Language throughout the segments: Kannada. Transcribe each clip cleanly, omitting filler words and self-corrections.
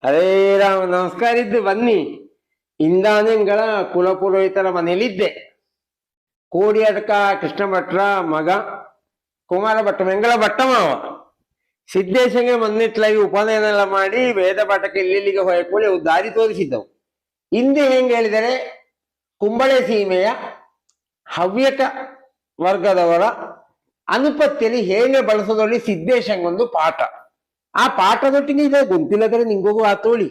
ಅರೇ ರಾಮ ನಮಸ್ಕಾರ ಇದ್ದು ಬನ್ನಿ. ಇಂದಾನೆಂಗಳ ಕುಲಪುರೋಹಿತರ ಮನೆಯಲ್ಲಿದ್ದೆ. ಕೋಡಿಯಡ್ಕ ಕೃಷ್ಣ ಭಟ್ರ ಮಗ ಕುಮಾರ ಭಟ್ಟ ಮೆಂಗಳ ಭಟ್ಟ ಮಾವ ಸಿದ್ದೇಶಂಗೆ ಮನ್ನಿಟ್ಲಾಗಿ ಉಪನಯನ ಎಲ್ಲ ಮಾಡಿ ವೇದ ಪಾಠಕ್ಕೆ ಇಲ್ಲಿಗೆ ಹೊಯ್ಕೊಳ್ಳಿ ಅವು ದಾರಿ ತೋರಿಸಿದ್ದವು. ಹಿಂದೆ ಹೆಂಗೆ ಹೇಳಿದರೆ ಕುಂಬಳೆ ಸೀಮೆಯ ಹವ್ಯಕ ವರ್ಗದವರ ಅನುಪತ್ತಿಯಲ್ಲಿ ಹೇಗೆ ಬಳಸೋದ್ರಲ್ಲಿ ಸಿದ್ದೇಶಂಗೊಂದು ಪಾಠ. ಆ ಪಾಠದೊಟ್ಟಿಗೆ ಇದೆ ಗುಂತಿಲ್ಲದ್ರೆ ನಿಂಗೋಗು ಆತೋಳಿ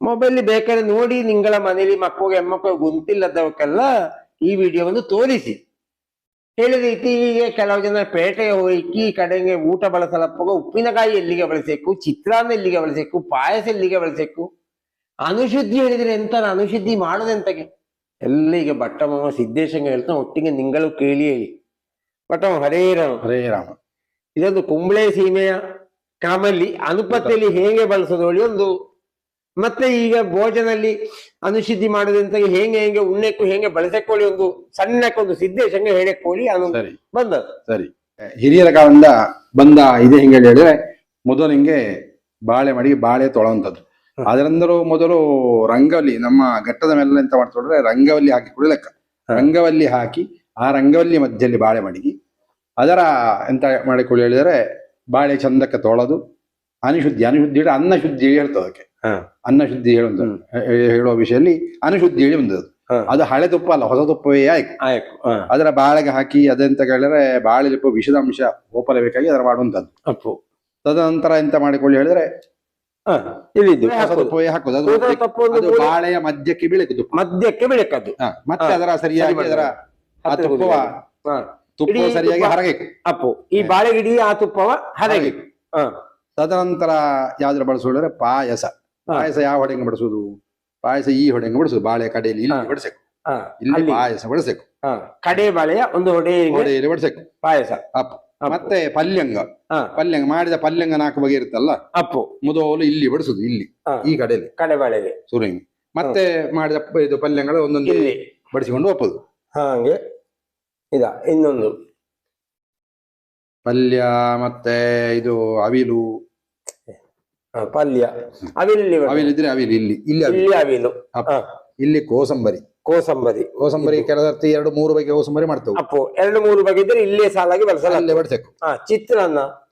ಮೊಬೈಲ್ ಬೇಕಾದ್ರೆ ನೋಡಿ ನಿಂಗಳ ಮನೇಲಿ ಮಕ್ಕಳಿಗೆ ಹೆಣ್ಮಕ್ಳು ಗುಂತಿಲ್ಲದವಕ್ಕೆಲ್ಲ ಈ ವಿಡಿಯೋವನ್ನು ತೋರಿಸಿ ಹೇಳಿದ ರೀತಿ. ಈಗ ಕೆಲವು ಜನ ಪೇಟೆಗೆ ಹೋಗಿ ಕಡೆಗೆ ಊಟ ಬಳಸಲಪ್ಪಾಗ ಉಪ್ಪಿನಕಾಯಿ ಎಲ್ಲಿಗೆ ಬಳಸಬೇಕು, ಚಿತ್ರಾನ್ನ ಎಲ್ಲಿಗೆ ಬಳಸಬೇಕು, ಪಾಯಸ ಎಲ್ಲಿಗೆ ಬಳಸಬೇಕು, ಅನುಶುದ್ಧಿ ಹೇಳಿದ್ರೆ ಎಂತ ಅನುಶುದ್ಧಿ ಮಾಡೋದೆಂತಗೆ ಎಲ್ಲ ಈಗ ಭಟ್ಟಮ್ಮ ಸಿದ್ದೇಶಂಗ ಹೇಳ್ತಾನೆ. ಒಟ್ಟಿಗೆ ನಿಂಗಳು ಕೇಳಿ ಹೇಳಿ ಭಟ್ಟಮ್ಮ ಹರೇ ರಾಮ ಹರೇ ರಾಮ. ಇದೊಂದು ಕುಂಬಳೆ ಸೀಮೆಯ ಕಾಮಲ್ಲಿ ಅನುಪತ್ತಿಯಲ್ಲಿ ಹೇಗೆ ಬಳಸೋದು ಹೇಳಿ ಒಂದು. ಮತ್ತೆ ಈಗ ಭೋಜನಲ್ಲಿ ಅನುಶುದ್ಧಿ ಮಾಡೋದಂತ ಹೇಗೆ ಉಣ್ಣೆಕ್ಕೂ ಹೇಗೆ ಬಳಸಕೊಳ್ಳಿ ಒಂದು ಸಣ್ಣಕ್ಕೊಂದು ಸಿದ್ದೇಶಂಗ ಹೇಳಕೊಳ್ಳಿ ಸರಿ ಬಂದದ್ದು. ಸರಿ, ಹಿರಿಯರ ಕಾಲದಿಂದ ಬಂದ ಇದೆ ಹಿಂಗೆ ಹೇಳಿದ್ರೆ ಮೊದಲು ಹಿಂಗೆ ಬಾಳೆ ಮಾಡಿ ಬಾಳೆ ತೊಳೋಂಥದ್ದು. ಅದರಂದರೂ ಮೊದಲು ರಂಗವಲ್ಲಿ ನಮ್ಮ ಘಟ್ಟದ ಮೇಲೆ ಎಂತ ಮಾಡ್ತೊಡ್ರೆ ರಂಗವಲ್ಲಿ ಹಾಕಿ ಕೂಡ ಲೆಕ್ಕ. ರಂಗವಲ್ಲಿ ಹಾಕಿ ಆ ರಂಗವಲ್ಲಿ ಮಧ್ಯದಲ್ಲಿ ಬಾಳೆ ಮಡಗಿ ಅದರ ಎಂತ ಮಾಡಿಕೊಳ್ಳಿ ಹೇಳಿದರೆ ಬಾಳೆ ಚಂದಕ್ಕೆ ತೊಳೆದು ಅನುಶುದ್ಧಿ ಹೇಳಿ ಅನ್ನ ಶುದ್ಧಿ ಹೇಳಿ ಹೇಳ್ತದೆ ಅದಕ್ಕೆ. ಅನ್ನ ಶುದ್ಧಿ ಹೇಳುವ ವಿಷಯದಲ್ಲಿ ಅನುಶುದ್ಧಿ ಹೇಳಿ ಬಂದದ್ದು. ಅದು ಹಳೆ ತುಪ್ಪ ಅಲ್ಲ, ಹೊಸ ತುಪ್ಪವೇ ಆಯ್ತು. ಅದರ ಬಾಳೆಗೆ ಹಾಕಿ ಅದೆಂತ ಕೇಳಿದ್ರೆ ಬಾಳೆ ವಿಷದ ಅಂಶ ಹೋಪಲೇಬೇಕಾಗಿ ಅದರ ಮಾಡುವಂತದ್ದು. ತದನಂತರ ಎಂತ ಮಾಡಿಕೊಳ್ಳಿ ಹೇಳಿದ್ರೆ ಹೊಸ ತುಪ್ಪವೇ ಹಾಕುದು. ಅದು ಬಾಳೆಯ ಮಧ್ಯಕ್ಕೆ ಬೀಳಕದು. ಮತ್ತೆ ಅದರ ಸರಿಯಾಗಿ ಅದರ ಆ ತುಪ್ಪ ಸರಿಯಾಗಿ ಹರಗಬೇಕು. ಈ ಬಾಳೆ ಗಿಡಿ ಆ ತುಪ್ಪವ ಹರಗಬೇಕು. ತದನಂತರ ಯಾವ್ದ್ರ ಬಳಸೋದ್ರೆ ಪಾಯಸ ಯಾವ ಹೊಡೆಂಗೆ ಬಡಿಸೋದು? ಪಾಯಸ ಈ ಹೊಡೆಂಗೆ ಬಡಿಸೋದು. ಬಾಳೆ ಕಡೆಯಲ್ಲಿ ಇಲ್ಲಿ ಬಡಿಸಬೇಕು, ಇಲ್ಲಿ ಪಾಯಸ ಬಡಿಸಬೇಕು. ಕಡೆ ಬಾಳೆಯ ಒಂದು ಹೊಡೆಯಲ್ಲಿ ಬಡಿಸಬೇಕು ಪಾಯಸ. ಮತ್ತೆ ಪಲ್ಯಂಗ ಮಾಡಿದ ಪಲ್ಯಂಗ 4 ಬಗೆ ಇರುತ್ತಲ್ಲ, ಮೊದಲು ಇಲ್ಲಿ ಬಡಿಸುದು, ಇಲ್ಲಿ ಈ ಕಡೆಯಲ್ಲಿ ಕಡೆ ಬಾಳೆಗೆ ಸುರಂಗಿ. ಮತ್ತೆ ಮಾಡಿದ ಇದು ಪಲ್ಯಂಗಳ ಒಂದೊಂದು ಬಡಿಸಿಕೊಂಡು ಒಪ್ಪದು. ಹಾಗೆ ಇದ ಇನ್ನೊಂದು ಪಲ್ಯ. ಮತ್ತೆ ಇದು ಅವಿಲು ಪಲ್ಯ ಅವಿಲಿದ್ರೆ ಅವಿಲು, ಇಲ್ಲಿ ಅವಿಲು, ಇಲ್ಲಿ ಕೋಸಂಬರಿ ಕೆಲಸರ್ತಿ 2-3 ಬಗೆ ಕೋಸಂಬರಿ ಮಾಡ್ತೇವೆ. 2-3 ಬಗೆ ಇದ್ರೆ ಇಲ್ಲೇ ಸಾಲಾಗಿ ಬಳಸಲ್ಲ ಬಡಿಸಬೇಕು.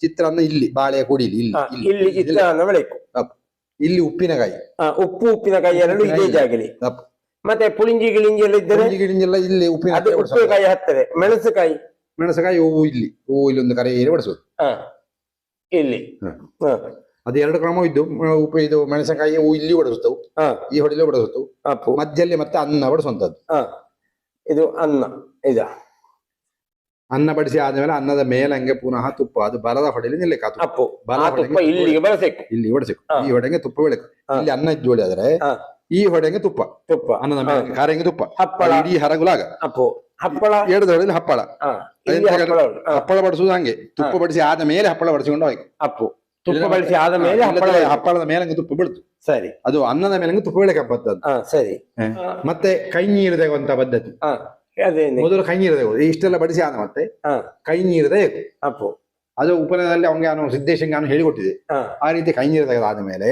ಚಿತ್ರಾನ್ನ ಇಲ್ಲಿ ಬಾಳೆಯ ಕುಡಿಲಿ, ಇಲ್ಲಿ ಚಿತ್ರಾನ್ನ ಬೆಳಕು. ಇಲ್ಲಿ ಉಪ್ಪಿನಕಾಯಿ 2 ಇದೇ ಜಾಗಲಿ. ಮತ್ತೆ ಪುಳಿಂಜಿ ಗಿಳಿಂಜಿ ಎಲ್ಲ ಇದ್ದರೆ ಇಲ್ಲಿ ಉಪ್ಪಿನಕಾಯಿ ಹಾಕ್ತದೆ. ಮೆಣಸಕಾಯಿ ಹೂವು ಇಲ್ಲಿ ಒಂದು ಕರೆಯಲ್ಲಿ ಬಡಿಸೋದು. ಇಲ್ಲಿ ಅದು 2 ಕ್ರಮ ಇದ್ದು ಇದು ಮೆಣಸಕಾಯಿ ಹೂ ಇಲ್ಲಿ ಬಡಿಸುತ್ತವು, ಈ ಹೊಡೆಯಲ್ಲೇ ಬಡಿಸುತ್ತವು. ಮಧ್ಯದಲ್ಲಿ ಮತ್ತೆ ಅನ್ನ ಬಡಿಸುವಂತದ್ದು. ಇದು ಅನ್ನ ಬಡಿಸಿ ಆದ್ಮೇಲೆ ಅನ್ನದ ಮೇಲೆ ಹಂಗೆ ಪುನಃ ತುಪ್ಪ, ಅದು ಬಲದ ಹೊಡೆಯಲ್ಲಿ ನಿಲ್ಲಕ್ಕೆ ಇಲ್ಲಿಗೆ ಬಳಸಬೇಕು. ಇಲ್ಲಿ ಬಡಿಸಬೇಕು. ಈ ಹೊಡೆಗೆ ತುಪ್ಪ ಬೆಳಕು. ಇಲ್ಲಿ ಅನ್ನ ಇದ್ದು ಹೊಡೆಯಾದ್ರೆ ಈ ಹೊಡೆಗೆ ತುಪ್ಪ ಅನ್ನದ ಮೇಲೆ ಕಾರಂಗೆ ತುಪ್ಪ ಇಡೀ ಹರಗುಲಾಗ ಹಪ್ಪಳ 2 ಹೊಡೆಯಲ್ಲಿ ಹಪ್ಪಳ ಬಡಿಸುದು. ಹಂಗೆ ತುಪ್ಪ ಬಡಿಸಿ ಆದ ಮೇಲೆ ಹಪ್ಪಳ ಬಡಿಸಿಕೊಂಡು ಹೋಯ್ತು. ತುಪ್ಪ ಬಳಸಿ ಆದ ಮೇಲೆ ಹಪ್ಪಳದ ಮೇಲೆ ತುಪ್ಪ ಬೀಳ್ತು. ಸರಿ, ಅದು ಅನ್ನದ ಮೇಲೆ ತುಪ್ಪ ಬೆಳಕ ಪದ್ಧತಿ. ಸರಿ. ಮತ್ತೆ ಕೈ ನೀರು ತೆಗುವಂತ ಪದ್ಧತಿ. ಮೊದಲು ಕೈ ನೀರು ತೆಗೋದು. ಇಷ್ಟೆಲ್ಲ ಬಡಿಸಿ ಆದ ಮತ್ತೆ ಕೈ ನೀರು ತೆಗು. ಅದು ಉಪನಯನದಲ್ಲಿ ಅವನಿಗೆ ಸಿದ್ದೇಶಂಗೆ ಹೇಳಿಕೊಟ್ಟಿದೆ. ಆ ರೀತಿ ಕೈ ನೀರು ತೆಗೆದಾದ ಮೇಲೆ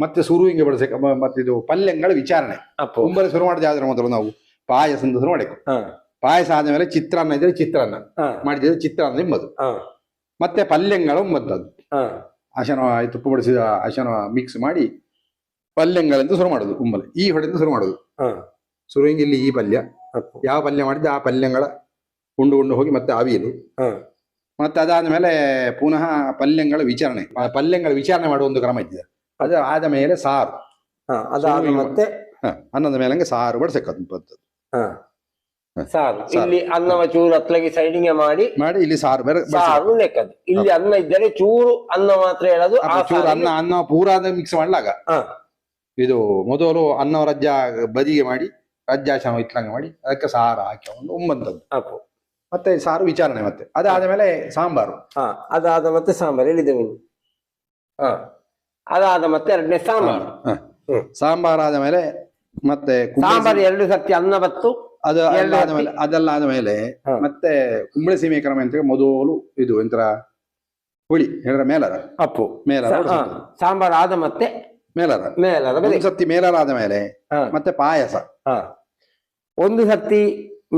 ಮತ್ತೆ ಸುರುವಿಂಗೆ ಬಡಿಸ. ಮತ್ತೆ ಇದು ಪಲ್ಯಗಳ ವಿಚಾರಣೆ ಕುಂಬರಿ ಶುರು ಮಾಡಿದ ಯಾವ್ದ್ರ ಮೊದಲು ನಾವು ಪಾಯಸ ಅಂತ ಶುರು ಮಾಡಬೇಕು. ಪಾಯಸ ಆದ್ಮೇಲೆ ಚಿತ್ರಾನ್ನ ಇದ್ರೆ ಚಿತ್ರಾನ್ನ ಮಾಡಿದ್ರೆ ಚಿತ್ರಾನ್ನ ಎಂಬುದು. ಮತ್ತೆ ಪಲ್ಯಗಳು ಎಂಬಂತದ್ದು. ಅಶನ ತುಪ್ಪ ಬಡಿಸಿದ ಅಶನ ಮಿಕ್ಸ್ ಮಾಡಿ ಪಲ್ಯಗಳೆಂದು ಶುರು ಮಾಡುದು. ಕುಂಬಲೆ ಈ ಹೊಡೆಯಿಂದ ಶುರು ಮಾಡುದು. ಶುರುವಿಂಗ್ ಇಲ್ಲಿ ಈ ಪಲ್ಯ ಯಾವ ಪಲ್ಯ ಮಾಡಿದ್ರೆ ಆ ಪಲ್ಯಗಳ ಉಂಡು ಹೋಗಿ ಮತ್ತೆ ಅವಿಯಲು. ಮತ್ತೆ ಅದಾದ್ಮೇಲೆ ಪುನಃ ಪಲ್ಯಗಳ ವಿಚಾರಣೆ. ಪಲ್ಯಗಳ ವಿಚಾರಣೆ ಮಾಡುವ ಒಂದು ಕ್ರಮ ಇದ್ದಿದೆ. ಅದು ಆದ ಮೇಲೆ ಸಾರು. ಮತ್ತೆ ಅನ್ನದ ಮೇಲೆ ಹಂಗೆ ಸಾರು ಬಡಿಸಕ್ಕಂಥದ್ದು. ಸಾರು ಇಲ್ಲಿ ಅನ್ನವ ಚೂರು ಅತ್ಲಾಗಿ ಸೈಡಿಂಗ್ ಮಾಡಿ ಇಲ್ಲಿ ಸಾರು ಬೇರೆ ಸಾರು ಲೆಕ್ಕದ್ದು. ಇಲ್ಲಿ ಅನ್ನ ಇದ್ದರೆ ಚೂರು ಅನ್ನ ಮಾತ್ರ ಹೇಳೋದು. ಚೂರು ಅನ್ನ ಪೂರಾದ ಮಿಕ್ಸ್ ಮಾಡ್ಲಾಗ ಇದು ಮೊದಲು ಅನ್ನ ರಜ್ಜ ಬದಿಗೆ ಮಾಡಿ ರಜ್ಜಾಶನ ಇಟ್ಲಂಗೆ ಮಾಡಿ ಅದಕ್ಕೆ ಸಾರು ಹಾಕಿ ಒಂದು ಉಂಬಂತದ್ದು. ಮತ್ತೆ ಸಾರು ವಿಚಾರಣೆ. ಮತ್ತೆ ಅದಾದ ಮೇಲೆ ಸಾಂಬಾರು. ಅದಾದ ಮತ್ತೆ ಸಾಂಬಾರು ಹೇಳಿದ್ದೇವೆ. ಅದಾದ ಮತ್ತೆ 2ನೇ ಸಾಂಬಾರು. ಸಾಂಬಾರಾದ ಮೇಲೆ ಮತ್ತೆ ಸಾಂಬಾರು 2 ಸತಿ ಅನ್ನ ಬತ್ತು. ಅದೆಲ್ಲ ಆದ್ಮೇಲೆ ಮತ್ತೆ ಕುಂಬಳೆ ಸೀಮೆ ಕ್ರಮ ಅಂತ ಮೊದಲು ಇದು ಎಂತರ ಹುಳಿ ಹೇಳಿದ್ರೆ ಮೇಲರ ಸಾಂಬಾರು ಆದ ಮತ್ತೆ ಮೇಲಾರ ಮೇಲಾರ ಒಂದು ಬೆಲೆ. ಸತಿ ಮೇಲಾರ ಆದ ಮೇಲೆ ಹಾ. ಮತ್ತೆ ಪಾಯಸ. ಹಾ, ಒಂದು ಸತಿ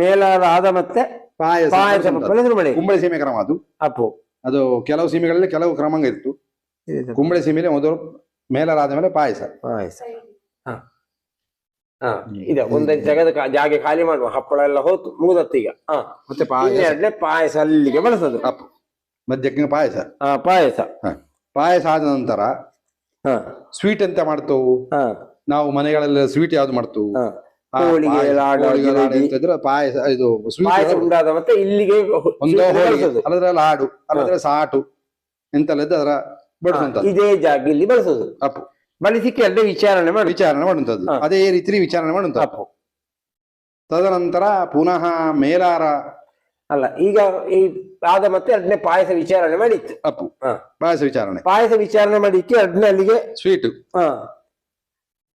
ಮೇಲಾರ ಆದ ಮತ್ತೆ ಪಾಯಸ ಪಾಯಸ ಹೆಸರು ಮಾಡಿ ಕುಂಬಳಿ ಸೀಮೆ ಕ್ರಮ ಅದು. ಅಪ್ಪು. ಅದು ಕೆಲವು ಸೀಮೆಗಳಲ್ಲಿ ಕೆಲವು ಕ್ರಮಾಂಗ ಇತ್ತು. ಕುಂಬಳಿ ಸೀಮೆಲೆ ಮೊದಲು ಮೇಲಾರ ಆದ ಮೇಲೆ ಪಾಯಸ. ಪಾಯಸ. ಹಾ ಹಾ, ಇದೆ ಒಂದೈದು ಜಾಗ ಖಾಲಿ ಮಾಡುವ, ಹಪ್ಪಳ ಎಲ್ಲ ಹೋತು ಮುಗಿದತ್ತು ಈಗ. ಹಾ, ಮತ್ತೆ ಪಾಯಸ. ಇನ್ನೆರಡನೇ ಪಾಯಸ ಅಲ್ಲಿಗೆ ಬಳಸೋದು. ಅಪ್ಪು ಮಧ್ಯಕ್ಕೆ ಪಾಯಸ. ಹಾ, ಪಾಯಸ. ಪಾಯಸ ಆದ ನಂತರ ಹಾ ಸ್ವೀಟ್ ಎಂತ ಮಾಡ್ತವು ಹಾ ನಾವು ಮನೆಗಳೆಲ್ಲ ಸ್ವೀಟ್ ಯಾವ್ದು ಮಾಡ್ತವು? ಹಾ, ಹೋಳಿಗೆ, ಲಾಡು, ಜಿಲೇಬಿ. ಪಾಯಸ ಇದು ಪಾಯಸ ಸ್ವೀಟ್ ಉಂಟಾದ ಮತ್ತೆ ಇಲ್ಲಿಗೆ ಒಂದು ಹೋಳಿಗೆ, ಬಳಸೋದು. ಅಲ್ಲದ್ರೆ ಲಾಡು, ಅಲ್ಲದ್ರೆ ಸಾಟು ಎಂತೆಲ್ಲ ಇದ್ದು ಅದರ ಬಡಿಸುವಂತದ್ದು. ಇದೇ ಜಾಗ ಇಲ್ಲಿ ಬಳಸೋದು. ಅಪ್ಪು ಬಳಸಿಕ್ಕೆ ಎರಡೇ ವಿಚಾರಣೆ ಮಾಡಿ ವಿಚಾರಣೆ ಮಾಡುವಂಥದ್ದು. ಅದೇ ರೀತಿ ವಿಚಾರಣೆ ಮಾಡುವಂಥದ್ದು. ಅಪ್ಪು. ತದನಂತರ ಪುನಃ ಮೇಲಾರ ಅಲ್ಲ, ಈಗ ಈ ಆದ ಮತ್ತೆ ಎರಡನೇ ಪಾಯಸ ವಿಚಾರಣೆ ಮಾಡಿತ್ತು. ಅಪ್ಪು ಪಾಯಸ ವಿಚಾರಣೆ. ಪಾಯಸ ವಿಚಾರಣೆ ಮಾಡಿಕ್ಕೆ ಎರಡನೇ ಅಲ್ಲಿಗೆ ಸ್ವೀಟು ಹಾ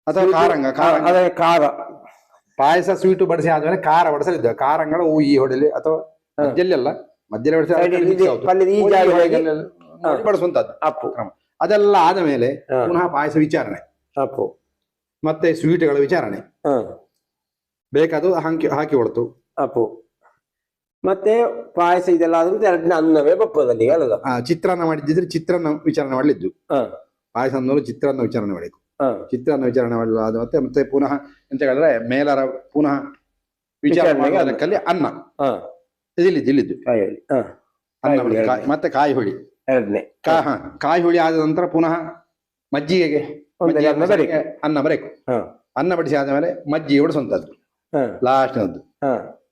ಅಥವಾ ಕಾರಂಗ. ಅದೇ ಖಾರ. ಪಾಯಸ ಸ್ವೀಟು ಬಡಿಸಿ ಆದ್ಮೇಲೆ ಖಾರ ಬಡಿಸಲಿದ್ದ. ಕಾರಂಗಳ ಈ ಹೊಡೆಲಿ ಅಥವಾ ಮಧ್ಯದಲ್ಲಿ ಅಲ್ಲ, ಮಧ್ಯದಲ್ಲಿ ಈ ಜಾಗದಲ್ಲಿ ಬಡಿಸುವಂತದ್ದು ಅಪ್ಪು. ಅದೆಲ್ಲ ಆದ ಮೇಲೆ ಪುನಃ ಪಾಯಸ ವಿಚಾರಣೆ. ಅಪ್ಪು. ಮತ್ತೆ ಸ್ವೀಟ್ಗಳ ವಿಚಾರಣೆ. ಬೇಕಾದು ಹಾಕಿ ಹೊಡ್ತು. ಅಪ್ಪು. ಮತ್ತೆ ಪಾಯಸ ಇದೆಲ್ಲ ಆದ ಎರಡನೇ ಅನ್ನವೇ ಬಪ್ಪದಲ್ಲಿ ಅಲ್ಲದ. ಚಿತ್ರಾನ್ನ ಮಾಡಿದ್ರೆ ಚಿತ್ರಾನ್ನ ವಿಚಾರಣೆ ಮಾಡಲಿದ್ದು. ಪಾಯಸ ಅನ್ನೋರು ಚಿತ್ರಾನ್ನ ವಿಚಾರಣೆ ಮಾಡಬೇಕು. ಚಿತ್ರಾನ್ನ ವಿಚಾರಣೆ ಮಾಡಲಾದ ಮತ್ತೆ ಮತ್ತೆ ಪುನಃ ಎಂತ ಹೇಳಿದ್ರೆ ಮೇಲಾರ ಪುನಃ ವಿಚಾರಣೆ ಲೆಕ್ಕಲ್ಲಿ ಅನ್ನ ಇಲ್ಲಿದ್ದು ಅನ್ನ ಮತ್ತೆ ಕಾಯಿ ಹುಳಿ ಎರಡನೇ. ಕಾಯಿ ಹುಳಿ ಆದ ನಂತರ ಪುನಃ ಮಜ್ಜಿಗೆಗೆ ಅನ್ನ ಬರೇಕು. ಅನ್ನ ಬಡಿಸಿ ಆದ್ಮೇಲೆ ಮಜ್ಜಿಗೆ ಹೊಡಿಸುವಂತದ್ದು ಲಾಸ್ಟ್ನದ್ದು.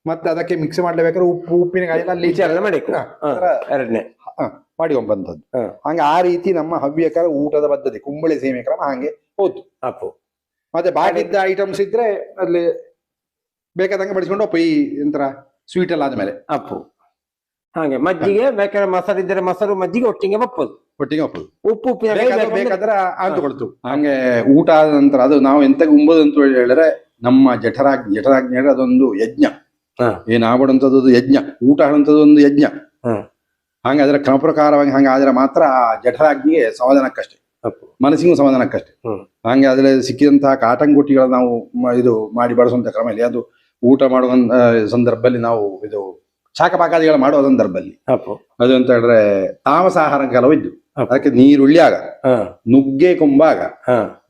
ಮತ್ತೆ ಅದಕ್ಕೆ ಮಿಕ್ಸ್ ಮಾಡ್ಲೇಬೇಕಾದ್ರೆ ಉಪ್ಪಿನಕಾಯಿ ಅಲ್ಲಿ ವಿಚಾರಣೆ ಮಾಡಬೇಕು ಎರಡನೇ ಮಾಡಿಕೊಂಬಂತದ್ದು. ಹಂಗೆ ಆ ರೀತಿ ನಮ್ಮ ಹವ್ಯಕರ ಊಟದ ಪದ್ಧತಿ ಕುಂಬಳಿ ಸೀಮೆ ಕ್ರಮ ಹಂಗೆ ಹೋಯ್ತು. ಅಪ್ಪು. ಮತ್ತೆ ಬಾಕಿದ್ದ ಐಟಮ್ಸ್ ಇದ್ರೆ ಅಲ್ಲಿ ಬೇಕಾದಂಗೆ ಬಡಿಸ್ಕೊಂಡು ಈ ಎಂತರ ಸ್ವೀಟ್ ಎಲ್ಲ ಆದ್ಮೇಲೆ ಅಪ್ಪು. ಹಾಗೆ ಮಜ್ಜಿಗೆ ಬೇಕಾದ್ರೆ ಮೊಸರು ಇದ್ರೆ ಮೊಸರು ಮಜ್ಜಿಗೆ ಒಟ್ಟಿಗೆ ಬಪ್ಪದು. ಒಟ್ಟಿಗೆ ಒಪ್ಪದು. ಉಪ್ಪು ಬೇಕಾದ್ರೆ ಅಂತಕೊಳ್ತು. ಹಂಗೆ ಊಟ ಆದ ನಂತರ ಅದು ನಾವು ಎಂತ ಉಂಬುದು ಅಂತ ಹೇಳಿದ್ರೆ ನಮ್ಮ ಜಠರಾಗ್ನಿ ಅದೊಂದು ಯಜ್ಞ. ಏನಾಗ್ಬಿಡುವಂಥದ್ದು ಯಜ್ಞ. ಊಟ ಆಡುವಂಥದ್ದು ಒಂದು ಯಜ್ಞ. ಹಂಗೆ ಅದರ ಕ್ರಮ ಪ್ರಕಾರವಾಗಿ ಹಂಗೆ ಆದ್ರೆ ಮಾತ್ರ ಜಠರಾಗ್ನಿಗೆ ಸಮಾಧಾನಕ್ಕಷ್ಟೇ, ಮನಸ್ಸಿಗೂ ಸಮಾಧಾನಕ್ಕಷ್ಟೇ. ಹಂಗೆ ಅದ್ರಲ್ಲಿ ಸಿಕ್ಕಿದಂತಹ ಕಾಟಂಗುಟಿಗಳ ನಾವು ಇದು ಮಾಡಿ ಬಳಸುವಂತ ಕ್ರಮ ಇಲ್ಲಿ. ಅದು ಊಟ ಮಾಡುವ ಸಂದರ್ಭದಲ್ಲಿ ನಾವು ಇದು ಶಾಖಪಾಕಾದಿಗಳು ಮಾಡುವ ಸಂದರ್ಭದಲ್ಲಿ ಅದು ಅಂತ ಹೇಳಿದ್ರೆ ತಾಮಸಾಹಾರ ಕೆಲವಿದ್ದು. ಅದಕ್ಕೆ ನೀರುಳ್ಳಿಯಾಗ, ನುಗ್ಗೆ ಕೊಂಬಾಗ,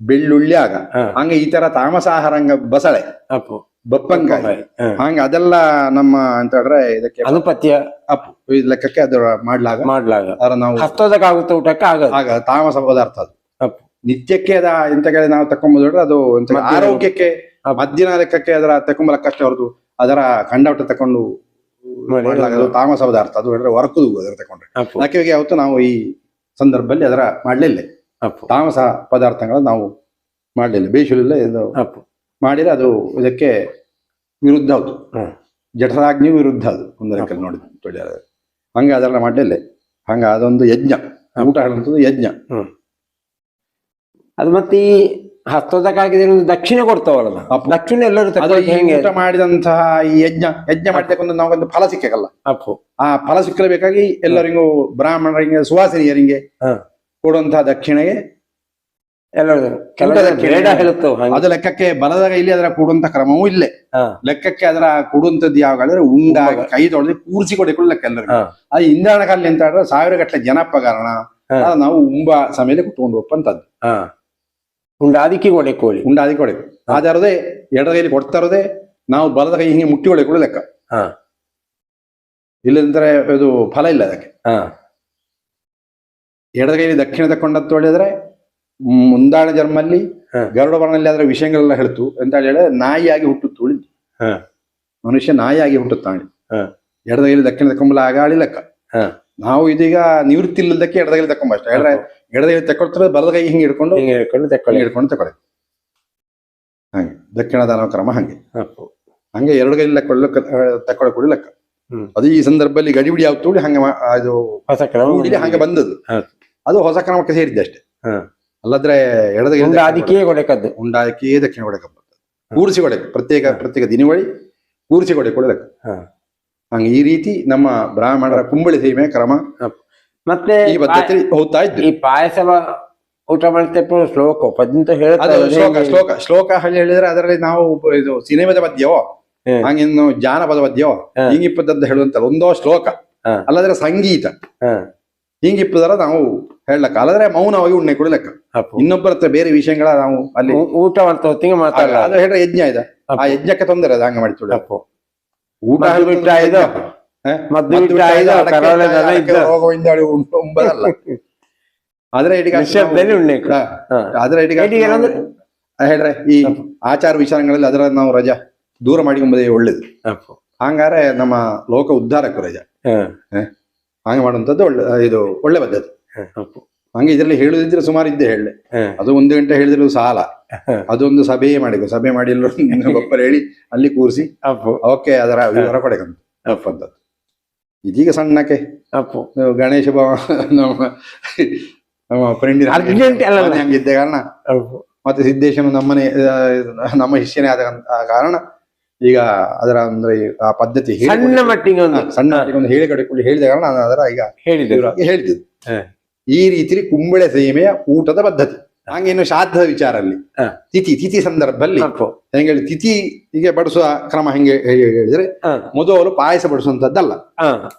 ಬೆಳ್ಳುಳ್ಳಿಯಾಗ, ಹಂಗೆ ಈ ತರ ತಾಮಸಾಹಾರಂಗ ಬಸಳೆ, ಬಪ್ಪಂಕಾಯಿ, ಹಂಗೆ ಅದೆಲ್ಲ ನಮ್ಮ ಅಂತ ಹೇಳಿದ್ರೆ ಇದಕ್ಕೆ ಅನುಪತ್ಯ ಅಪ್ಪು ಈ ಲೆಕ್ಕಕ್ಕೆ ಅದು ಮಾಡ್ಲಾಗ ಅದ್ರ ನಾವು ಹಸ್ತೋದಕ್ಕಾಗುತ್ತೆ ಊಟಕ್ಕೆ ಆಗ ತಾಮಸ ಪದಾರ್ಥ ಅದು. ನಿತ್ಯಕ್ಕೆ ಅದ ಎಂತ ಕೇಳಿ ನಾವು ತಕೊಂಬೋದ್ರೆ ಅದು ಆರೋಗ್ಯಕ್ಕೆ ಮದ್ದಿನ ಲೆಕ್ಕಕ್ಕೆ ಅದರ ತಕೊಂಬಲಕ್ಕಷ್ಟೇ ಹೊರತು ಅದರ ಕಂಡವಟ ತಕೊಂಡು ಮಾಡ್ಲಾಗದು ತಾಮಸ ಪದಾರ್ಥ. ಅದು ಹೇಳಿದ್ರೆ ಹೊರಕುದು ಅದರ ತಕೊಂಡ್ರೆ ಅದಕ್ಕೆ ಯಾವತ್ತು ನಾವು ಈ ಸಂದರ್ಭದಲ್ಲಿ ಅದರ ಮಾಡ್ಲಿಲ್ಲ. ತಾಮಸ ಪದಾರ್ಥಗಳ ನಾವು ಮಾಡ್ಲಿಲ್ಲ, ಬೇಯಿಸಲಿಲ್ಲ. ಇದು ಮಾಡಿದ್ರೆ ಅದು ಇದಕ್ಕೆ ವಿರುದ್ಧ ಹೌದು, ಜಠರಾಗ್ನಿಗೂ ವಿರುದ್ಧ ಅದು ಒಂದು ಲೆಕ್ಕಲ್ಲಿ ನೋಡಿ ತೊಳೆಯ. ಹಂಗೆ ಅದೆಲ್ಲ ಮಾಡ್ಲಿಲ್ಲ. ಹಂಗ ಅದೊಂದು ಯಜ್ಞ, ಊಟ ಹೇಳುವಂಥದ್ದು ಯಜ್ಞ. ಅದು ಮತ್ತೆ ಈ ಹಸ್ತೋದಕ್ಕಾಗಿದೆ ದಕ್ಷಿಣೆ ಕೊಡ್ತಾವಲ್ಲ, ದಕ್ಷಿಣ ಎಲ್ಲರೂ ಊಟ ಮಾಡಿದಂತಹ ಈ ಯಜ್ಞ ಮಾಡಿದಕ್ಕೊಂದು ನಾವೊಂದು ಫಲ ಸಿಕ್ಕಲ್ಲ. ಆ ಫಲ ಸಿಕ್ಕಲೇಬೇಕಾಗಿ ಎಲ್ಲರಿಗೂ ಬ್ರಾಹ್ಮಣರಿಗೆ ಸುವಾಸಿನಿಯರಿಗೆ ಕೊಡುವಂತಹ ದಕ್ಷಿಣೆಗೆ ಅದು ಲೆಕ್ಕಕ್ಕೆ ಬಲದ ಕೈಲಿ ಅದರ ಕೊಡುವಂತ ಕ್ರಮವೂ ಇಲ್ಲೇ. ಲೆಕ್ಕಕ್ಕೆ ಅದರ ಕೊಡುವಂತದ್ದು ಯಾವಾಗಂದ್ರೆ ಉಂಡಾಗಿ ಕೈ ತೊಳೆದು ಕೂರಿಸಿ ಕೊಡಿಕೊಳ್ಳ ಲೆಕ್ಕ ಎಲ್ಲರಿಗೂ. ಅದು ಇಂಧನ ಕಲ್ಲಿ ಅಂತ ಹೇಳಿದ್ರೆ 1000 ಗಟ್ಟಲೆ ಜನಪ್ಪ ಕಾರಣ ನಾವು ಉಂಬ ಸಮಯದಲ್ಲಿ ಕುತ್ಕೊಂಡು ಹೋಗ್ಪಂತದ್ದು. ಉಂಡಾದಿಕ್ಕೆ ಕೊಡಬೇಕು ಆದಾರದೇ ಎಡದ ಕೈಲಿ ಕೊಡ್ತಾ ಇರೋದೇ ನಾವು ಬಲದ ಕೈ ಹಿಂಗೆ ಮುಟ್ಟಿ ಹೊಡೆಕೊಳ್ಳೋ ಲೆಕ್ಕ. ಇಲ್ಲಂದ್ರೆ ಅದು ಫಲ ಇಲ್ಲ ಅದಕ್ಕೆ. ಎಡದ ಕೈಲಿ ದಕ್ಷಿಣ ತಕೊಂಡದ್ದು ಹೊಡೆದ್ರೆ ಮುಂದಾಣ ಜನ್ಮಲ್ಲಿ ಗರುಡ ವರ್ಣಲ್ಲಿ ಅದರ ವಿಷಯಗಳೆಲ್ಲ ಹೇಳ್ತು ಅಂತ ಹೇಳಿದ್ರೆ ನಾಯಿಯಾಗಿ ಹುಟ್ಟುತ್ತು ಉಳಿದು. ಮನುಷ್ಯ ನಾಯಿಯಾಗಿ ಹುಟ್ಟುತ್ತಾನೆ. ಎಡದ ಕೈಲಿ ದಕ್ಷಿಣ ತಕೊಂಬಲ್ಲ ಆಗಾಳಿ ಲೆಕ್ಕ. ನಾವು ಇದೀಗ ನಿವೃತ್ತಿ ಇಲ್ಲದಕ್ಕೆ ಎಡದ ಕೈಲಿ ತಕೊಂಬ ಅಷ್ಟೇ. ಹೇಳಿದ್ರೆ ಎಡದ ಕೈಲಿ ತಕೊಳ್ತಾರೆ, ಬಲದ ಕೈ ಹಿಂಗೆ ಹಿಡ್ಕೊಂಡು ತಕೊಳ್ಳಿ. ಹಂಗೆ ದಕ್ಷಿಣ ದಾನ ಕ್ರಮ ಹಂಗೆ ಎರಡು ಕೈಲಿ ತಕೊಳ್ಳೋ ಕೂಡಿ ಲೆಕ್ಕ. ಅದು ಈ ಸಂದರ್ಭದಲ್ಲಿ ಗಡಿಬಿಡಿ ಆಗ್ತೂಡಿ ಹಂಗೆ ಅದು ಹೊಸ ಕ್ರಮ ಹಂಗೆ ಬಂದದ್ದು. ಅದು ಹೊಸ ಕ್ರಮಕ್ಕೆ ಸೇರಿದ್ದೆ ಅಷ್ಟೇ. ಅಲ್ಲದ್ರೆ ಎಡದ ಉಂಡಾದಿಕೆ ದಕ್ಷಿಣ ಕೊಡಕ ಕೂರಿಸಿ ಕೊಡಬೇಕು. ಪ್ರತ್ಯೇಕ ದಿನವಳಿ ಕೂರಿಸಿ ಕೊಡಬೇಕು. ಹಂಗೆ ಈ ರೀತಿ ನಮ್ಮ ಬ್ರಾಹ್ಮಣರ ಕುಂಬಳಿ ಸೀಮೆ ಕ್ರಮ ಮತ್ತೆ ಈ ಪದ್ಧತಿ ಹೋಗ್ತಾ ಇದ್ದು. ಈ ಪಾಯಸ ಊಟ ಮಾಡ್ತೇಪ ಶ್ಲೋಕ ಪದ್ಯಂತ ಅದು ಹೇಳ್ತಾರೆ ಶ್ಲೋಕ ಹೇಳಿದ್ರೆ ಅದರಲ್ಲಿ ನಾವು ಇದು ಸಿನಿಮಾದ ಪದ್ಯವೋ ಹಂಗಿನ್ನು ಜಾನಪದ ಪದ್ಯವೋ ಹಿಂಗಿಪ್ಪದಂತ ಹೇಳುವಂತ ಒಂದೋ ಶ್ಲೋಕ ಅಲ್ಲದ್ರೆ ಸಂಗೀತ ಹಿಂಗಿಪ್ಪದರ ನಾವು ಹೇಳಕ್ಕ ಅಲ್ಲದ್ರೆ ಮೌನವಾಗಿ ಉಣ್ಣೆ ಕೊಡ್ಲೆಕ್ಕ ಇನ್ನೊಬ್ಬರ ಹತ್ರ ಬೇರೆ ವಿಷಯಗಳ ನಾವು ಅಲ್ಲಿ ಊಟ ಮಾಡ್ತಾ ಹೊತ್ತಿಗೆ ಮಾತಾಡ ಅದು ಹೇಳಿದ್ರೆ ಯಜ್ಞ ಇದೆ ಆ ಯಜ್ಞಕ್ಕೆ ತೊಂದರೆ ಅದು ಹಂಗ ಮಾಡಿ ಊಟ ಬಿಟ್ಟ ಇದು ಮದ್ದು ಬಿಟ್ಟ ಇದು ಕರಾವಳಿದೆಲ್ಲ ಇದ್ದು ರೋಗವಿಂದಾಳಿ ಉಂಬದಲ್ಲ ಆದ್ರೆ ಹೇಳ್ರೆ ಈ ಆಚಾರ ವಿಚಾರಗಳಲ್ಲಿ ಅದರ ನಾವು ರಜಾ ದೂರ ಮಾಡಿಕೊಂಬುದೇ ಒಳ್ಳೇದು ಹಂಗಾರೆ ನಮ್ಮ ಲೋಕ ಉದ್ಧಾರಕ್ಕೂ ರಜಾ ಹಂಗೆ ಮಾಡುವಂತದ್ದು ಇದು ಒಳ್ಳೆ ಪದ್ಧತಿ ಹಂಗೆ ಇದ್ರಲ್ಲಿ ಹೇಳುದಿದ್ರೆ ಸುಮಾರು ಇದ್ದೇ ಹೇಳಲೆ ಅದು 1 ಗಂಟೆ ಹೇಳಿದ್ರು ಸಾಲ ಅದೊಂದು ಸಭೆ ಮಾಡಿ ಒಬ್ಬರು ಹೇಳಿ ಅಲ್ಲಿ ಕೂರಿಸಿ ಅವಕ್ಕೆ ಅದರ ವಿವರ ಕೊಡಕಂತ ಅಂತದ್ದು ಇದೀಗ ಸಣ್ಣಕ್ಕೆ ಗಣೇಶ ನಮ್ಮ ಫ್ರೆಂಡಿನ ಹಂಗಿದ್ದ ಕಾರಣ ಮತ್ತೆ ಸಿದ್ದೇಶನು ನಮ್ಮ ಶಿಷ್ಯನೇ ಆದ ಕಾರಣ ಈಗ ಅದರ ಅಂದ್ರೆ ಆ ಪದ್ಧತಿ ಸಣ್ಣ ಮಟ್ಟಿಗೆ ಒಂದು ಹೇಳಿದ ಕಾರಣ ನಾನು ಅದರ ಈಗ ಹೇಳ್ತಿದ್ದೆ ಈ ರೀತಿ ಕುಂಬಳೆ ಸೀಮೆಯ ಊಟದ ಪದ್ಧತಿ ಹಂಗೆ ಇನ್ನು ಶ್ರಾದ್ದದ ವಿಚಾರ ಅಲ್ಲಿ ತಿಥಿ ಸಂದರ್ಭದಲ್ಲಿ ಹೆಂಗೆ ಹೇಳಿ ತಿಥಿಗೆ ಬಡಿಸುವ ಕ್ರಮ ಹೆಂಗೆ ಹೇಳಿದ್ರೆ ಮೊದಲು ಪಾಯಸ ಬಡಿಸುವಂತದ್ದಲ್ಲ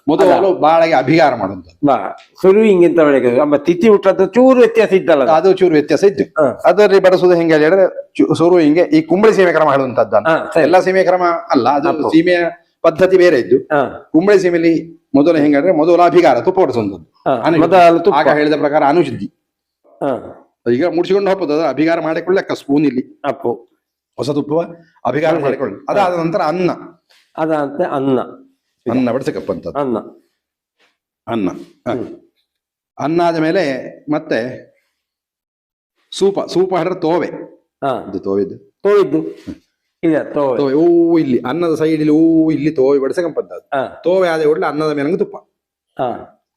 ಮೊದಲು ಬಾಳೆಗೆ ಅಭಿಗಾರ ಮಾಡುವಂತದ್ದು ಶುರು ಹಿಂಗಿಂತ ತಿಥಿ ಊಟದ ಚೂರು ವ್ಯತ್ಯಾಸ ಇದ್ದಲ್ಲ ಅದು ಚೂರು ವ್ಯತ್ಯಾಸ ಇತ್ತು ಅದರಲ್ಲಿ ಬಡಿಸುವುದು ಹೆಂಗೆ ಹೇಳಿದ್ರೆ ಶುರು ಹಿಂಗೆ ಈ ಕುಂಬಳೆ ಸೀಮೆ ಕ್ರಮ ಹೇಳುವಂತದ್ದಲ್ಲ ಎಲ್ಲಾ ಸೀಮೆ ಕ್ರಮ ಅಲ್ಲ ಅದು ಸೀಮೆಯ ಪದ್ಧತಿ ಬೇರೆ ಇದ್ದು ಕುಂಬಳೆ ಸೀಮೆಯಲ್ಲಿ ಮೊದಲು ಹೆಂಗೆ ಹೇಳಿದ್ರೆ ಮೊದಲು ಅಭಿಗಾರ ತುಪ್ಪ ಬಡಿಸುವಂತದ್ದು ಆಗ ಹೇಳಿದ ಪ್ರಕಾರ ಅನುಶುದ್ಧಿ ಈಗ ಮುಡಿಸಿಕೊಂಡು ಹಾಕೋದು ಅಭಿಗಾರ ಮಾಡಿಕೊಳ್ಳಕ್ಕ ಸ್ಪೂನ್ ಇಲ್ಲಿ ಹೊಸ ತುಪ್ಪ ಅಭಿಗಾರ ಮಾಡಿಕೊಳ್ಳಿ ಅದಾದ ನಂತರ ಅನ್ನ ಬಡಿಸಕಪ್ಪಂತ ಅನ್ನ ಆದ ಮೇಲೆ ಮತ್ತೆ ಸೂಪ ಹಿಡಿದ್ರೆ ತೋವೆ ಓ ಇಲ್ಲಿ ಅನ್ನದ ಸೈಡ್ ಇಲ್ಲಿ ಇಲ್ಲಿ ತೋವೆ ಬಡಿಸಕಂಪಂತ ತೋವೆ ಆದ ಕೂಡಲೇ ಅನ್ನದ ಮೇಲೆ ತುಪ್ಪ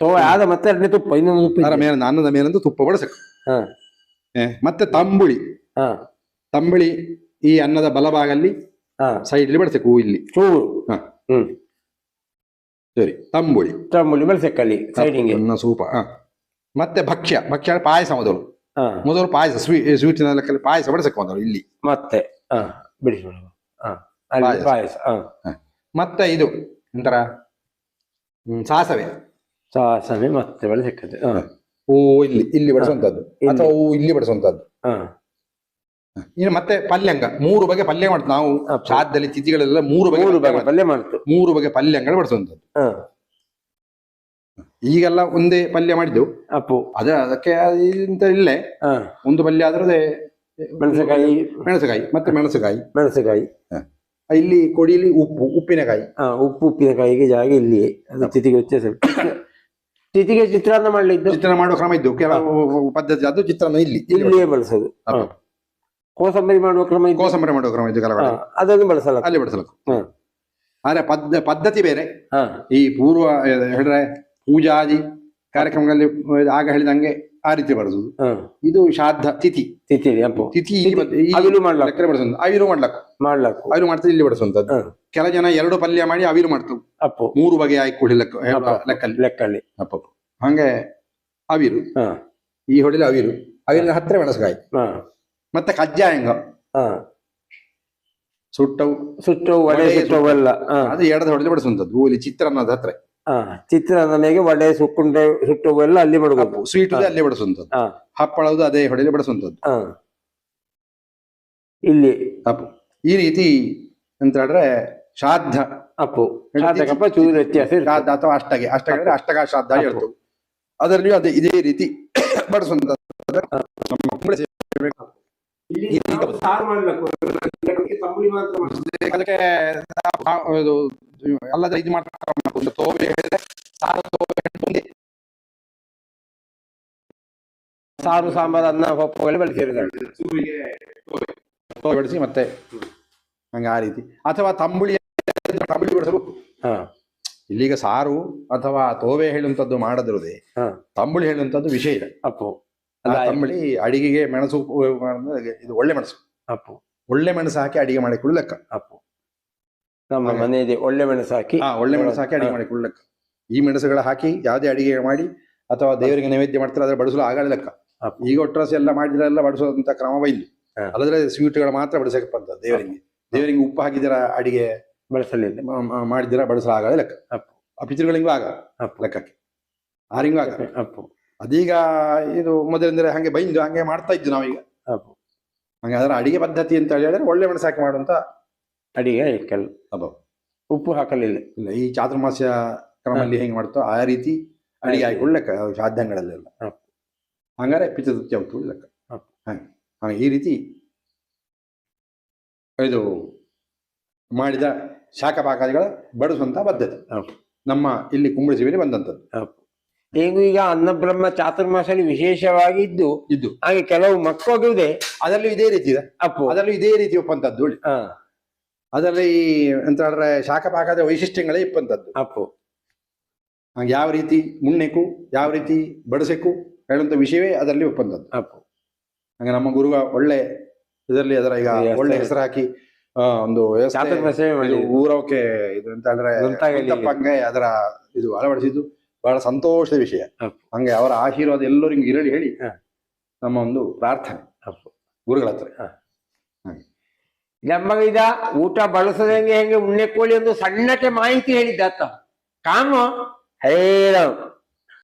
ತೋವೆ ಆದ ಮತ್ತೆ ತುಪ್ಪ ಇನ್ನೊಂದು ತುಪ್ಪ ಅನ್ನದ ಮೇಲಂತೂ ತುಪ್ಪ ಬಡಿಸಕ ಮತ್ತೆ ತಂಬುಳಿ ಈ ಅನ್ನದ ಬಲಭಾಗಲ್ಲಿ ಸೈಡ್ ಬಡಿಸಬೇಕು ಇಲ್ಲಿ ಸರಿ ತಂಬುಳಿ ಬೆಳೆಸಕ್ಕಲ್ಲಿ ಅನ್ನ ಸೂಪ ಮತ್ತೆ ಭಕ್ಷ್ಯ ಪಾಯಸ ಮೊದಲು ಪಾಯಸ ಸ್ವೀಟಿನ ಲೆಕ್ಕಲ್ಲಿ ಪಾಯಸ ಬಡಿಸಕ್ಕೆ ಮೊದಲು ಇಲ್ಲಿ ಮತ್ತೆ ಪಾಯಸ ಮತ್ತೆ ಇದು ಒಂಥರ ಸಾಸವೆ ಮತ್ತೆ ಬೆಳೆಸಕ್ಕದೆ ಓ ಇಲ್ಲಿ ಬಡಿಸುವಂತದ್ದು ಅಥವಾ ಇಲ್ಲಿ ಬಡಿಸುವಂತದ್ದು ಇನ್ನು ಮತ್ತೆ ಪಲ್ಯಂಗ 3 ಬಗೆ ಪಲ್ಯ ಮಾಡ್ತೀವಿ ನಾವು ಶ್ರಾದ್ದದಲ್ಲಿ ತಿಥಿಗಳೆಲ್ಲ 3 ಬಗೆ ಪಲ್ಯ ಮಾಡ್ತು 3 ಬಗೆ ಪಲ್ಯಗಳು ಬಡಿಸುವಂತದ್ದು ಈಗೆಲ್ಲ ಒಂದೇ ಪಲ್ಯ ಮಾಡಿದ್ದೆವು ಅದಕ್ಕೆ ಇಂತ ಇಲ್ಲೇ ಒಂದು ಪಲ್ಯ ಆದ್ರೆ ಮೆಣಸಕಾಯಿ ಮತ್ತೆ ಮೆಣಸುಕಾಯಿ ಇಲ್ಲಿ ಕೊಡಿಲಿ ಉಪ್ಪಿನಕಾಯಿ ಉಪ್ಪಿನಕಾಯಿಗೆ ಜಾಗ ಇಲ್ಲಿ ಅದು ತಿಥಿಗೆ ವ್ಯತ್ಯಾಸ ತಿಥಿಗೆ ಚಿತ್ರಾನ್ನ ಚಿತ್ರಾನ್ನ ಮಾಡುವ ಕ್ರಮ ಇದ್ದು ಕೆಲವು ಪದ್ಧತಿ ಅದು ಚಿತ್ರಾನ್ನ ಇಲ್ಲಿಯೇ ಬಳಸೋದು ಕೋಸಂಬರಿ ಮಾಡುವ ಕ್ರಮ ಇದ್ದು ಕೆಲವು ಅದನ್ನು ಬಳಸಲ್ಲ ಅಲ್ಲಿ ಬಳಸಲ್ಲ ಆದ್ರೆ ಪದ್ಧತಿ ಬೇರೆ ಈ ಪೂರ್ವ ಹೇಳಿದ್ರೆ ಪೂಜಾದಿ ಕಾರ್ಯಕ್ರಮಗಳಲ್ಲಿ ಆಗ ಹೇಳಿದಂಗೆ ಆ ರೀತಿ ಬಡಿಸುದು ಇದು ಶ್ರಾದ್ದ ತಿಥಿ ಅವಿಲು ಮಾಡ್ತಾರೆ ಇಲ್ಲಿ ಬಡಿಸುವಂತದ್ದು ಕೆಲ ಜನ 2 ಪಲ್ಯ ಮಾಡಿ ಅವಿಲು ಮಾಡ್ತವೆ 3 ಬಗೆ ಆಯ್ಕೊಳ್ಳಿ ಲೆಕ್ಕಲ್ಲಿ ಹಂಗೆ ಅವಿರು ಈ ಹೊಡಿಲಿ ಅವಿಲಿನ ಹತ್ತಿರ ಮೆಣಸಕಾಯಿ ಮತ್ತೆ ಕಜ್ಜಾಯಂಗ ಸುಟ್ಟವು ವಡೆ ಸುಟ್ಟವೆಲ್ಲ ಅದು ಎಡದ ಹೊಡೆದು ಬಡಿಸುವಂತದ್ದು ಇಲ್ಲಿ ಚಿತ್ರಾನ್ನದ ಹತ್ರ ಚಿತ್ರಾನ್ನ ಮೇಲೆ ವಡೆ ಸುಟ್ಟವೆಲ್ಲ ಅಲ್ಲಿ ಮಾಡಬೇಕು ಸ್ವೀಟ್ ಅಲ್ಲಿ ಬಡಿಸುವಂತದ್ದು ಹಪ್ಪಳದು ಅದೇ ಹೊಡೆಲಿ ಬಡಿಸುವಂತದ್ದು ಇಲ್ಲಿ ಈ ರೀತಿ ಅಂತ ಹೇಳಿದ್ರೆ ಶ್ರಾದ್ದ ಚೂರು ವ್ಯತ್ಯಾಸ ಶ್ರಾದ್ದ ಅಥವಾ ಅಷ್ಟಗ ಶ್ರಾದ್ದ ಹೇಳ್ತು ಅದರಲ್ಲಿಯೂ ಅದೇ ಇದೇ ರೀತಿ ಬಡಿಸುವಂತದ್ದು ಅದಕ್ಕೆ ಅಲ್ಲದೆ ಇದು ಮಾಡ್ತಾರೆ ತೋವೆ ಹೇಳಿದ್ರೆ ಸಾರು ಸಾಂಬಾರು ಅನ್ನ ಪಪ್ಪುಗಳು ಬೆಳೆಸಿ ಮತ್ತೆ ಹಂಗೆ ಆ ರೀತಿ ಅಥವಾ ತಂಬುಳಿ ಬಿಡಿಸಲು ಇಲ್ಲಿಗ ಸಾರು ಅಥವಾ ತೋವೆ ಹೇಳುವಂತದ್ದು ಮಾಡದಿರುವುದೇ ತಂಬುಳಿ ಹೇಳುವಂತದ್ದು ವಿಷಯ ಇದೆ ತಂಬುಳಿ ಅಡಿಗೆಗೆ ಮೆಣಸು ಇದು ಒಳ್ಳೆ ಮೆಣಸು ಹಾಕಿ ಅಡಿಗೆ ಮಾಡಿಕೊಳ್ಳು ಲೆಕ್ಕ ನಮ್ಮ ಮನೆಯಲ್ಲಿ ಒಳ್ಳೆ ಮೆಣಸು ಹಾಕಿ ಅಡಿಗೆ ಮಾಡಿಕೊಳ್ಳು ಲೆಕ್ಕ ಈ ಮೆಣಸುಗಳ ಹಾಕಿ ಯಾವುದೇ ಅಡಿಗೆ ಮಾಡಿ ಅಥವಾ ದೇವರಿಗೆ ನೈವೇದ್ಯ ಮಾಡ್ತಾರೆ ಅದ್ರ ಬಡಿಸಲು ಆಗಲ್ಲ ಲೆಕ್ಕ ಅಪ್ಪು. ಈಗ ಒಟ್ಟರಸಿ ಎಲ್ಲ ಮಾಡಿದ್ರೆ ಎಲ್ಲ ಬಡಿಸೋದಂತ ಕ್ರಮ ಬೈಲು ಹಾ. ಅಲ್ಲದ್ರೆ ಸ್ವೀಟ್ಗಳು ಮಾತ್ರ ಬಡಿಸಕ್ಕೆ ಅಂತ ದೇವರಿಗೆ ಉಪ್ಪು ಹಾಕಿದಿರ ಅಡಿಗೆ ಬಳಸಲಿಲ್ಲ. ಮಾಡಿದಿರ ಬಡಿಸಲಾಗದೆ ಲೆಕ್ಕ. ಅಪ್ಪು. ಆ ಪಿತೃಗಳಿಗೂ ಆಗ ಅಪ್ಪು. ಲೆಕ್ಕಕ್ಕೆ ಆರಿಂಗೂ ಆಗ. ಅಪ್ಪು. ಅದೀಗ ಇದು ಮೊದಲಿಂದ್ರೆ ಹಂಗೆ ಬೈಂದು ಹಂಗೆ ಮಾಡ್ತಾ ಇದ್ದು ನಾವೀಗ. ಅಪ್ಪು. ಹಂಗೆ ಅದರ ಅಡಿಗೆ ಪದ್ಧತಿ ಅಂತ ಹೇಳಿದ್ರೆ ಒಳ್ಳೆ ಮೆಣಸು ಹಾಕಿ ಮಾಡುವಂತ ಅಡಿಗೆ ಕೆಲ್ ಅಬ್ಬ. ಉಪ್ಪು ಹಾಕಲಿಲ್ಲ. ಇಲ್ಲ ಈ ಚಾತುರ್ಮಾಸ್ಯ ಕ್ರಮದಲ್ಲಿ ಹೆಂಗೆ ಮಾಡ್ತೋ ಆ ರೀತಿ ಅಡಿಗೆ ಆಗಿ ಒಳ್ಳೆ ಸಾಧ್ಯಗಳಲ್ಲೆಲ್ಲ ಅಪ್ಪು. ಹಂಗಾರೆ ಪಿತೃತೃಪ್ತಿ ಆಗ್ತು ಲೆಕ್ಕ. ಅಪ್ಪು. ಹಾಗೆ ಈ ರೀತಿ ಇದು ಮಾಡಿದ ಶಾಖಪಾಕಾದಿಗಳ ಬಡಿಸುವಂತ ಪದ್ಧತಿ ಅಪ್ಪು. ನಮ್ಮ ಇಲ್ಲಿ ಕುಂಬಳಸಿಬಿಲಿ ಬಂದಂಥದ್ದು. ಅಪ್ಪು. ಈಗ ಅನ್ನ ಬ್ರಹ್ಮ ಚಾತುರ್ಮಾಸಲ್ಲಿ ವಿಶೇಷವಾಗಿ ಇದ್ದು ಇದ್ದು ಹಾಗೆ ಕೆಲವು ಮಕ್ಕಳಿದೆ ಅದರಲ್ಲೂ ಇದೇ ರೀತಿ ಇದೆ. ಅಪ್ಪು. ಅದರಲ್ಲೂ ಇದೇ ರೀತಿ ಒಪ್ಪಂತದ್ದು. ಹಾ. ಅದರಲ್ಲಿ ಎಂತ ಹೇಳಿದ್ರೆ ಶಾಖಪಾಕದ ವೈಶಿಷ್ಟ್ಯಗಳೇ ಇಪ್ಪಂತದ್ದು. ಅಪ್ಪು. ಹಂಗೆ ಯಾವ ರೀತಿ ಮುನ್ನೆಕು ಯಾವ ರೀತಿ ಬಡಿಸೆಕು ಹೇಳುವಂತ ವಿಷಯವೇ ಅದರಲ್ಲಿ ಒಪ್ಪಂತದ್ದು. ಅಪ್ಪು. ಹಂಗೆ ನಮ್ಮ ಗುರುಗ ಒಳ್ಳೆ ಇದರಲ್ಲಿ ಅದರ ಈಗ ವ್ಯವಸ್ಥೆ. ಒಳ್ಳೆ ಹೆಸರು ಹಾಕಿ ಒಂದು ವ್ಯವಸ್ಥೆ, ಚಾತುರ್ಮಾಸ ಇದು ಊರವಕ್ಕೆ ಇದು ಅಂತ ಹೇಳಿದ್ರೆ ಗ್ರಂಥಾಲಯದಲ್ಲಿ. ಹಂಗೆ ಅದರ ಇದು ಅಳವಡಿಸಿದ್ದು ಬಹಳ ಸಂತೋಷದ ವಿಷಯ. ಅಪ್ಪು. ಹಂಗೆ ಅವರ ಆಶೀರ್ವಾದ ಎಲ್ಲರಿಗೂ ಇರಲಿ ಹೇಳಿ ಹ. ನಮ್ಮ ಒಂದು ಪ್ರಾರ್ಥನೆ ಅಪ್ಪು. ಗುರುಗಳ ಹತ್ರ. ನಮಗಿದ ಊಟ ಬಳಸದಂಗೆ ಹೆಂಗೆ ಉಣ್ಣೆ ಕೋಳಿ ಒಂದು ಸಣ್ಣಕ್ಕೆ ಮಾಹಿತಿ ಹೇಳಿದ್ದ ಆತ ಕಾಮ ಹೇಳ